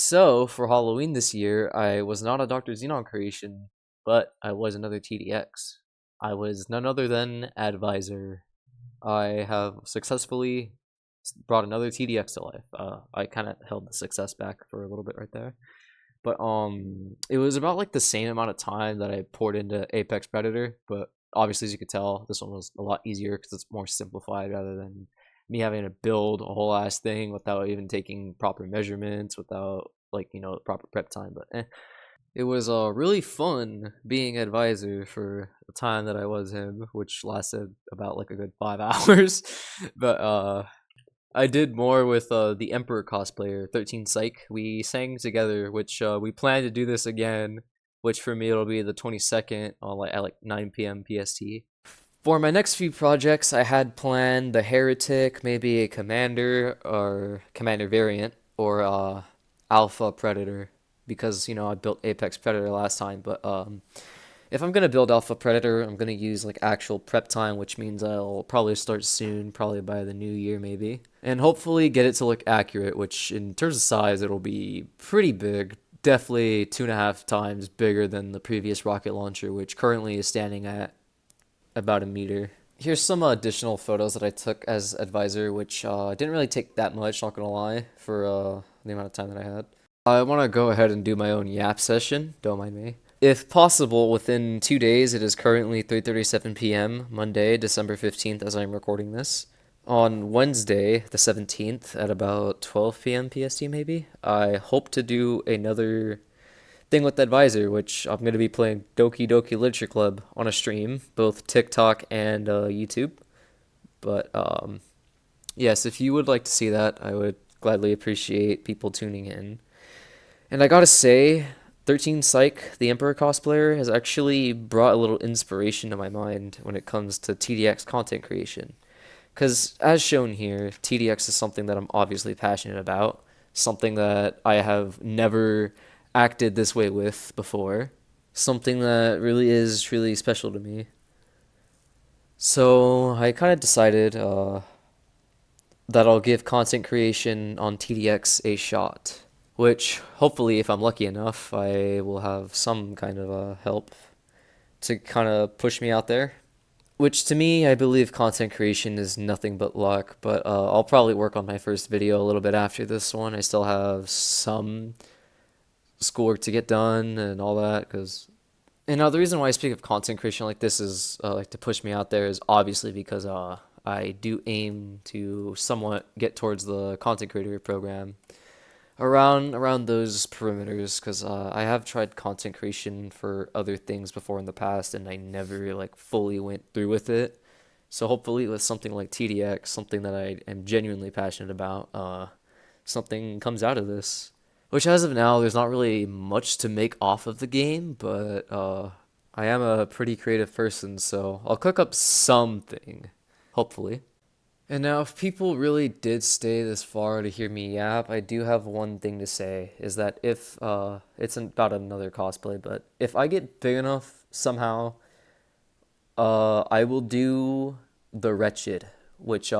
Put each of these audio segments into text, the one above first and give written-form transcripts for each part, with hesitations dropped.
So, for Halloween this year, I was not a Dr. Xenon creation, but I was another TDX. I was none other than Advisor. I have successfully brought another TDX to life. I kind of held the success back for a little bit right there. But it was about like the same amount of time that I poured into Apex Predator, but obviously as you could tell, this one was a lot easier because it's more simplified rather than me having to build a whole ass thing without even taking proper measurements, without like proper prep time. But it was really fun being advisor for the time that I was him, which lasted about like a good 5 hours. But I did more with the Emperor cosplayer, 13 Psych. We sang together, which we plan to do this again, which for me it'll be the 22nd at like 9 p.m. PST. For my next few projects, I had planned the Heretic, maybe a Commander or Commander variant, or Alpha Predator, because I built Apex Predator last time. But if I'm gonna build Alpha Predator, I'm gonna use like actual prep time, which means I'll probably start soon, probably by the new year maybe, and hopefully get it to look accurate. Which in terms of size, it'll be pretty big. Definitely 2.5 times bigger than the previous rocket launcher, which currently is standing at about a meter. Here's some additional photos that I took as advisor, which didn't really take that much, not gonna lie, for the amount of time that I had. I want to go ahead and do my own yap session, don't mind me. If possible, within 2 days, it is currently 3:37 p.m., Monday, December 15th, as I'm recording this. On Wednesday, the 17th, at about 12 p.m. PST maybe, I hope to do another thing with Advisor, which I'm going to be playing Doki Doki Literature Club on a stream, both TikTok and YouTube. But yes, if you would like to see that, I would gladly appreciate people tuning in. And I gotta say, 13 Psych, the Emperor cosplayer, has actually brought a little inspiration to my mind when it comes to TDX content creation. Because, as shown here, TDX is something that I'm obviously passionate about, something that I have never acted this way with before, something that really is truly special to me. So I kind of decided that I'll give content creation on TDX a shot, which hopefully, if I'm lucky enough, I will have some kind of help to kind of push me out there. Which to me, I believe content creation is nothing but luck, but I'll probably work on my first video a little bit after this one. I still have some schoolwork to get done and all that, because the reason why I speak of content creation like this is like to push me out there is obviously because I do aim to somewhat get towards the content creator program around those perimeters, because I have tried content creation for other things before in the past and I never like fully went through with it. So hopefully with something like TDX, something that I am genuinely passionate about, something comes out of this. Which as of now, there's not really much to make off of the game, but I am a pretty creative person, so I'll cook up something, hopefully. And now, if people really did stay this far to hear me yap, I do have one thing to say, is that if, it's about another cosplay, but if I get big enough somehow, I will do the Wretched, which,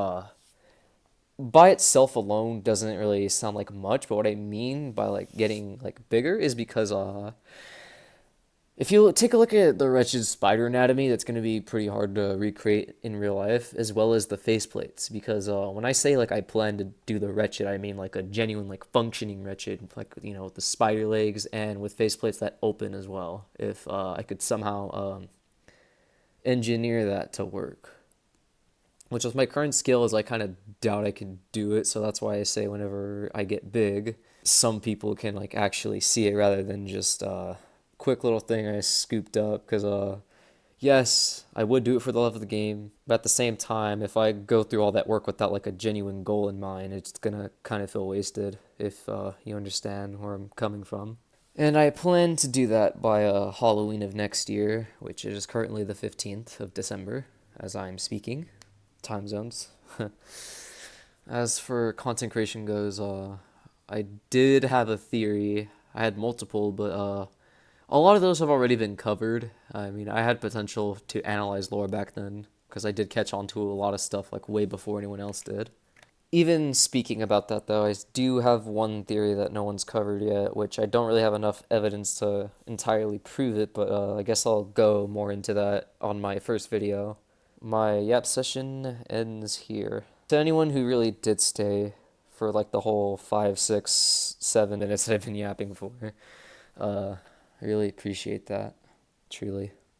by itself alone doesn't really sound like much, but what I mean by like getting like bigger is because if you take a look at the Wretched spider anatomy, that's going to be pretty hard to recreate in real life, as well as the faceplates. Because when I say like I plan to do the Wretched, I mean like a genuine like functioning Wretched, like with the spider legs and with faceplates that open as well. If I could somehow engineer that to work. Which with my current skills, I kind of doubt I can do it. So that's why I say whenever I get big, some people can like actually see it rather than just quick little thing I scooped up. Because yes, I would do it for the love of the game, but at the same time, if I go through all that work without like a genuine goal in mind, it's gonna kind of feel wasted. If you understand where I'm coming from. And I plan to do that by Halloween of next year, which is currently the 15th of December, as I'm speaking. Time zones. As for content creation goes, I did have a theory. I had multiple, but a lot of those have already been covered. I mean, I had potential to analyze lore back then, because I did catch on to a lot of stuff like way before anyone else did. Even speaking about that, though, I do have one theory that no one's covered yet, which I don't really have enough evidence to entirely prove it, but I guess I'll go more into that on my first video. My yap session ends here. To anyone who really did stay for like the whole 5, 6, 7 minutes that I've been yapping for, I really appreciate that, truly.